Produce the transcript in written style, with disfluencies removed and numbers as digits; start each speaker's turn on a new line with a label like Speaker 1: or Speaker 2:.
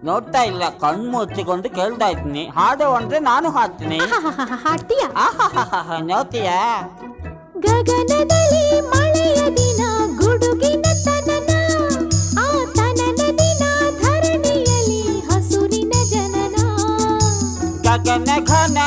Speaker 1: ನೋಡ್ತಾ ಇಲ್ಲ, ಕಣ್ಣು ಮುಚ್ಚಿಕೊಂಡು ಕೇಳ್ತಾ ಇದ್ದೀನಿ. ಹಾಡು ಅಂದ್ರೆ ನಾನು ಹಾಡ್ತೀನಿ.
Speaker 2: ಹಾಡ್ತೀಯ?
Speaker 1: ನೋಡ್ತೀಯಾ?
Speaker 2: ಗಗನದಲ್ಲಿ ಮಳೆಯ ದಿನ ಗುಡುಗಿನ ತನನ, ಆ ತನನ ದಿನ ಧರಣಿಯಲ್ಲಿ ಹಸುರಿನ ಜನನ.
Speaker 1: ಗಗನ ಘನ